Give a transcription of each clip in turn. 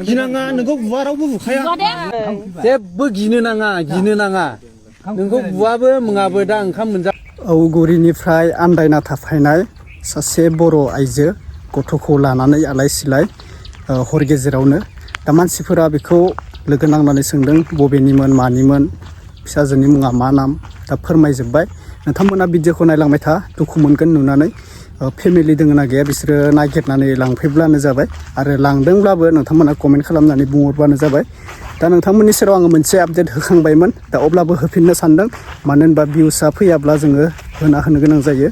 गिनाङा नोंखौ बुवा रावबो बुखाया जेबो गिनो नाङा नोंखौ बुवाबो मुङाबो दा ओंखाम मोनजा औगुरिनिफ्राय आन्दायना थाफायनाय सासे बर' आइजो गथ'खौ लानानै आलाय सिलाय हर गेजेरावनो दा मानसिफोरा बेखौ लोगो नांनानै सोंदों बबेनिमोन मानिमोन फिसाजोनि मुङा मा नाम दा फोरमायजोब्बाय नोंथांमोना भिडिअखौ नायलांबाय था दुखु मोनगोन नुनानै फेमिलि दोङो ना गैया बिसोरो नागिरनानै लांफैब्लानो जाबाय आरो लांदोंब्लाबो नोंथांमोना कमेन्ट खालामनानै बुंहरबानो जाबाय दा नोंथांमोननि सेराव आङो मोनसे आपडेट होखांबायमोन दा अब्लाबो होफिननो सानदों मानो होनबा भिउसआ फैयाब्ला जोङो होनो गोनां जायो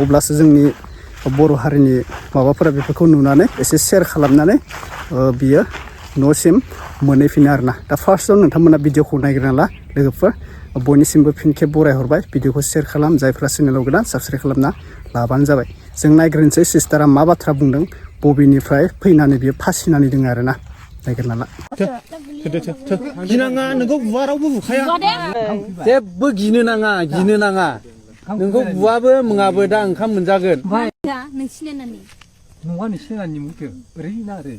अब्लासो जोंनि बर' हारिनि माबाफोरा बेफोरखौ नुनानै एसे शेयार खालामनानै बियो न'सिम मोनहैफिनो आरोना दा फार्स्टआव नोंथांमोना भिडिअखौ नायग्रोना ला लोगोफोर बयनिसिमबो फिन खेब बरायहरबाय भिडिअखौ शेयार खालाम जायफ्रा चेनेलाव गोदान साबस्क्राइब खालामना लाबानो जाबाय जों नायग्रोनोसै सिस्टारा मा बाथ्रा बुंदों बबेनिफ्राय फैनानै बियो फासिनानै दङ आरोना नायग्रोना ला गिनाङा नोंखौ बुवा रावबो बुखाया जेबो गिनो नाङा नोंखौ बुवाबो मुङाबो दा ओंखाम मोनजागोन नोंसिनानि मुंखौ ओरै ना ओरै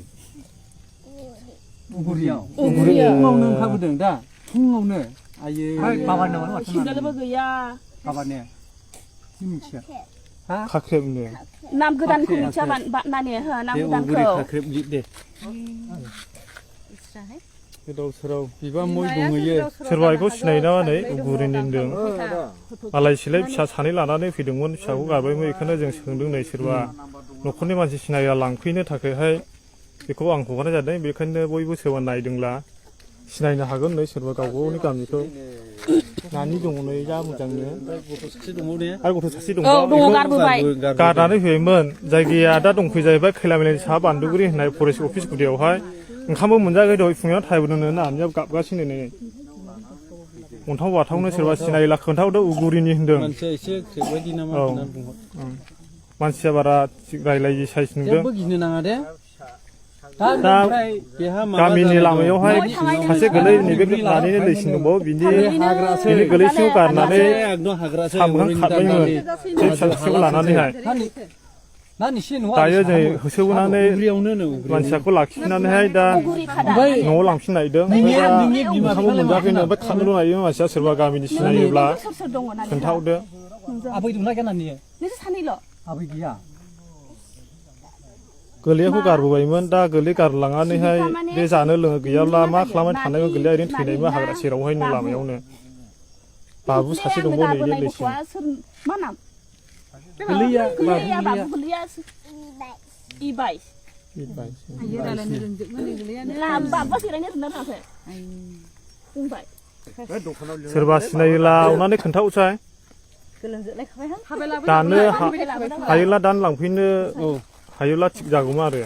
उगुरियाव फुङावनो ओंखारबोदों दा फुङावनो आयो बाबानोबो गैया बाबाने मिथिया खाख्रेबनो नाम गोदानखौ मिथिया नानि नाम गोदानखौ खाख्रेब दे गोदाव सोराव बिबा मय दंहैयो सोरबा बेखौ सिनायना नै उगुरिनि होनदों आलाय सिलाय फिसा सानै लानानै फैदोंमोन फिसाखौ गारबायमोन बेखौनो जों सोंदों नै सोरबा न'खरनि मानसि सिनाया लांफैनो थाखायहाय बेखौ आं हगारनाय जादों बेखायनो बयबो सोरबा नायदोंब्ला सिनायनो हागोन नै सोरबा गावबागावनि गामिखौ नानि दङ नै जा मोजांनो आरो गथ' सासे दङ गारनानै फैबायमोन जायगाया दा दंफै जाहैबाय खैला मैलानि साहा बान्दुगुरि होननाय फरेस्ट अफिस गुदियावहाय ओंखामबो मोनजायाखै दहाय फुङाव थायबोदोंनो नानिया गाबगासिनो नै अन्थाव बाथावनो सोरबा सिनायला खोन्थाहरदो उगुरिनि होनदों मानसिया बारा रायलायि साइज नुदों दा गामिनि लामायावहाय सासे गोलै नैबे लानानै दैसिन दंबावो बिनि गोलै सिङाव गारनानै सामगां खारबायमोन बे फिसाखौ लानानैहाय दायो जों होसोबोनानै मानसियाखौ लाखिफिननानैहाय दा न'आव लांफिन नायदों ओंखामबो मोनजाखैनो ओमफ्राय खारनोल' नायो मानसिया सोरबा गामिनि सिनायोब्ला खोन्थाहरदो आबै दंना गैया गोरलैखौ गारबोबायमोन दा गोरलै गारलांनानैहाय बे जानो लोङो गैयाब्ला मा खालामबाय थानांगौ गोरलैया ओरैनो थैनायमोन हाग्रा सेरावहाय न' लामायावनो बाबु सासे दंबावो नैबे दैसिम सोरबा सिनायोला अननानै खोन्थाहरसाय दानो हायोला दानो लांफैनो हायोब्ला थिग जागौमोन आरो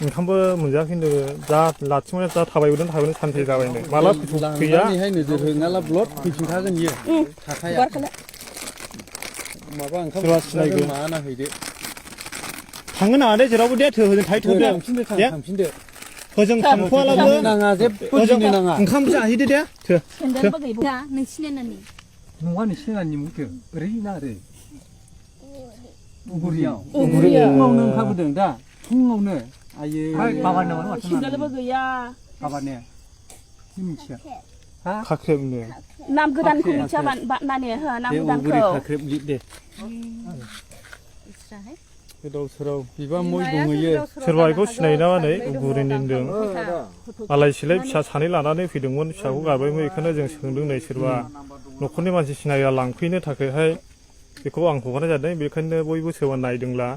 ओंखामबो मोनजाखैनो दा लाथिंनाय दा थाबायबोदों सानसे जाबायनो माला फैया नोजोर होनाला ब्लड फैफिनखागोन बियो थाखाया माबा ओंखाम सिनायगोन माना हैदो थांनो नाङा दे जेरावबो दे होजों थाहैथ'दो थांफिनदो होजों थांथ'वालाबो नाङा जेबो गिनो नाङा ओंखाम जाहैदो दे नोंसिनानि मुंखौ ओरै ना ओरै उगुरियाव फुङावनो ओंखारबोदों दा फुङावनो आयो बाबानोबो गैया बाबाने मिथिया खाख्रेबनो नाम गोदानखौ मिथिया नानि नाम गोदानखौ खाख्रेब दे गोदाव सोराव बिबा मय दंहैयो सोरबा बेखौ सिनायना नै उगुरिनि होनदों आलाय सिलाय फिसा सानै लानानै फैदोंमोन फिसाखौ गारबायमोन बेखौनो जों सोंदों नै सोरबा न'खरनि मानसि सिनाया लांफैनो थाखायहाय बेखौ आं हगारनाय जादों बेखायनो बयबो सोरबा नायदोंब्ला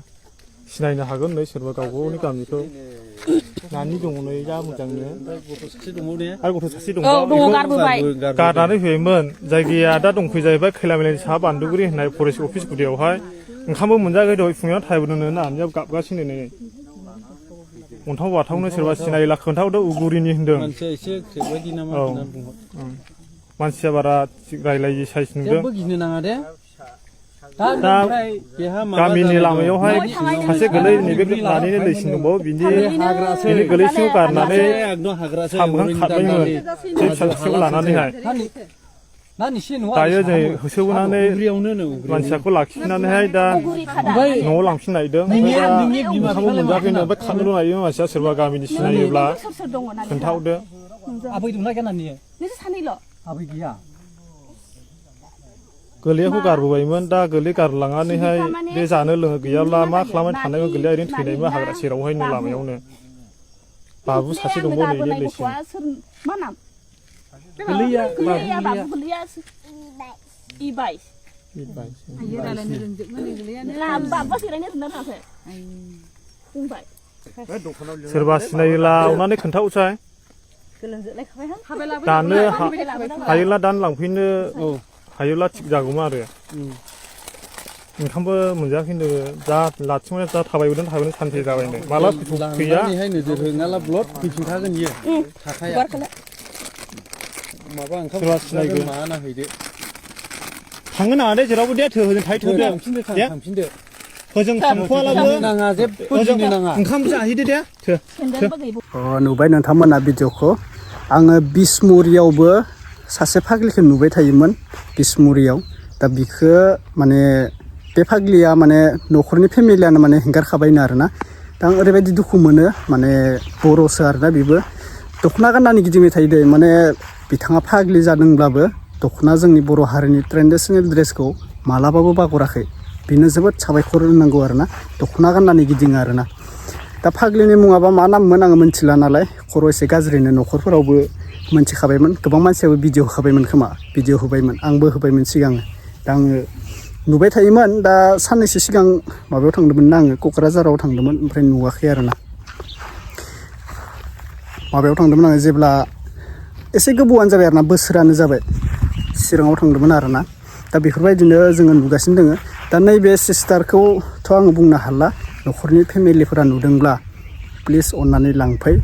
सिनायनो हागोन नै सोरबा गावबागावनि गामिखौ नानि दङ नै जा मोजांनो आरो गथ' सासे दङ गारनानै फैबायमोन जायगाया दा दंफै जाहैबाय खैला मैलानि साहा बान्दुगुरि होननाय फरेस्ट अफिस गुदियावहाय ओंखामबो मोनजायाखै दहाय फुङाव थायबोदोंनो नानिया गाबगासिनो नै अन्थाव बाथावनो सोरबा सिनायला खोन्थाहरदो उगुरिनि होनदों मानसिया बारा रायलायि साइज नुदों दा गामिनि लामायावहाय सासे गोलै नैबे लानानै दैसिन दंबावो बिनि गोलै सिङाव गारनानै सामगां खारबायमोन बे फिसाखौ लानानैहाय 나는 신호 다이어 제 허세우나네 우리오는 만사고 라키나네 다 우리 가다 न'आव लांफिननायदों नोंथाङाबो मोनजाफैनो ओमफ्राय थांनो लायो मानसिया सोरबा गामिनि सिनायोब्ला सोर सोर दङ ना खोन्थाहरदो आबै दंना गैया नानि नोंसोर सानैल' आबै गैया गोरलैखौ गारबोबायमोन दा गोरलै गारलांनानैहाय बे जानो लोङो गैयाब्ला मा खालामबाय थानायमोन गोरलैया ओरैनो थैनायमोन हाग्रा सेरावहायनो लामायावनो बाबु सासे दंबावो नै लेसि मा नाम गोलैया बाबु गोलैया इबाय बाबा जिरायनो रोंना थाङाखै बुंबाय सोरबा सिनायोला अननानै खोन्थाहरसाय दानो हायोला दानो लांफैनो हायोला थिग जागौमोन आरो ओंखामबो मोनजाखैनो दा लाथिंबाय दा थाबायबोदों सानसे जाबायनो माला फैया नोजोर होनाला ब्लड फैफिनखागोन इयो थाखाया माबा ओंखाम सोरबा सिनायगोन मा नाहैदो थांनो नाङा दे जेरावबो दे होजों थाहैथ'दो थांफिनदो होजों थांथ'वालाबो नाङा जेबो गिनो नाङा ओंखाम जाहैदो दे नुबाय नोंथांमोना भिडिअखौ आङो बिसमुरियावबो सासे फाग्लिखौ नुबाय थायोमोन बिसमुरियाव दा बिखौ माने बे फाग्लिया माने न'खरनि फेमिलियानो माने हेंगारखाबायनो आरोना दा आं ओरैबायदि दुखु मोनो माने बर'सो आरोना बेबो दख'ना गाननानै गिदिंबाय थायो दे माने बिथाङा फाग्लि जादोंब्लाबो दख'ना जोंनि बर' हारिनि ट्रेडिशनेल ड्रेसखौ मालाबाबो बागराखै बेनो जोबोद साबायखर होनांगौ आरोना दख'ना गाननानै गिदिङो आरोना दा फाग्लिनि मुङाबा मा नाममोन आङो मिथिला नालाय खर' एसे गाज्रिनो न'खरफोरावबो मोनथिखाबायमोन गोबां मानसियाबो भिडिअ होखाबायमोन खोमा भिडिअ होबायमोन आंबो होबायमोन सिगां दा आङो नुबाय थायोमोन दा साननैसो सिगां माबायाव थांदोंमोन ना आङो क'क्राझाराव थांदोंमोन ओमफ्राय नुवाखै आरोना माबायाव थांदोंमोन आङो जेब्ला एसे गोबावानो जाबाय आरोना बोसोरानो जाबाय चिराङाव थांदोंमोन आरोना दा बेफोरबायदिनो जोङो नुगासिनो दोङो दा नैबे सिस्टारखौथ' आङो बुंनो हाला न'खरनि फेमिलिफोरा नुदोंब्ला प्लिज अननानै लांफै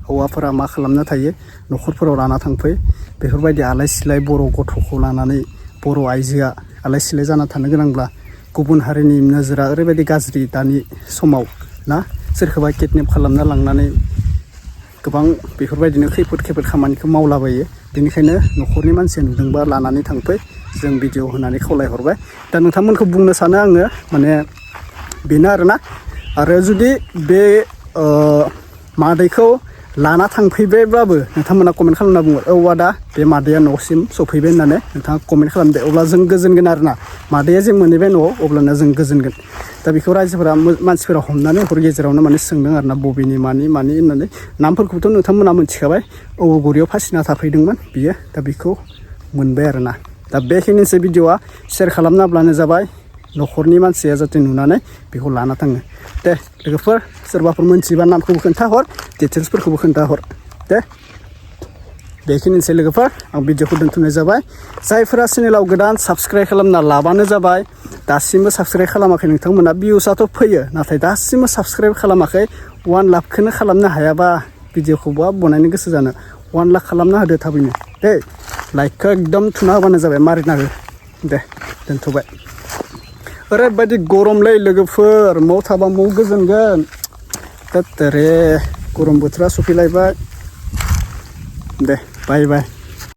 हौवाफोरा मा खालामना थायो न'खरफोराव लाना थांफै बेफोरबायदि आलाय सिलाय बर' गथ'खौ लानानै बर' आइजोआ आलाय सिलाय जाना थानो गोनांब्ला गुबुन हारिनि नोजोरा ओरैबायदि गाज्रि दानि समाव ना सोरखौबा किडनेप खालामना लांनानै गोबां बेफोरबायदिनो खैफोद खामानिखौ मावलाबायो बेनिखायनो न'खरनि मानसिया नुदोंबा लानानै थांफै जों भिडिअ होनानै खावलायहरबाय दा नोंथांमोनखौ बुंनो सानो आङो माने बेनो आरोना आरो जुदि बे मादैखौ लाना थांफैबायब्लाबो नोंथांमोना कमेन्ट खालामना बुङो औ आदा बे मादैया न'सिम सफैबाय होननानै नोंथाङा कमेन्ट खालामदो अब्ला जों गोजोनगोन आरोना मादैया जे मोनहैबाय न'आव अब्लाना जों गोजोनगोन दा बेखौ रायजोफोरा मानसिफोरा हमनानै हर गेजेरावनो माने सोंदों आरोना बबेनि मानि होननानै नामफोरखौथ' नोंथांमोना मिथिखाबाय औगुरियाव फासिना थाफैदोंमोन बियो दा बेखौ मोनबाय आरोना दा बेखिनिसै भिडिअआ शेयार खालामनाब्लानो जाबाय न'खरनि मानसिया जाहाथे नुनानै बेखौ लाना थाङो दे लोगोफोर सोरबाफोर मोनथिबा नामखौबो खोन्थाहर डिटेल्सफोरखौबो खोन्थाहर दे बेखिनिसै लोगोफोर आं भिडिअखौ दोनथ'नाय जाबाय जायफोरा चेनेलाव गोदान साबस्क्राइब खालामना लाबानो जाबाय दासिमबो साबस्क्राइब खालामाखै नोंथांमोना भिउसआथ' फैयो नाथाय दासिमबो साबस्क्राइब खालामाखै 1 लाखखौनो खालामनो हायाबा भिडिअखौ बहा बनायनो गोसो जानो 1 लाख खालामना होदो थाबैनो दे लाइकखौ एकदम थुना होबानो जाबाय मारिना हो दे दोनथ'बाय ओरैबायदि गरमलै लोगोफोर मौ थाबा मौ गोजोनगोन रे गरम बोथोरा सफैलायबाय दे बाय बाय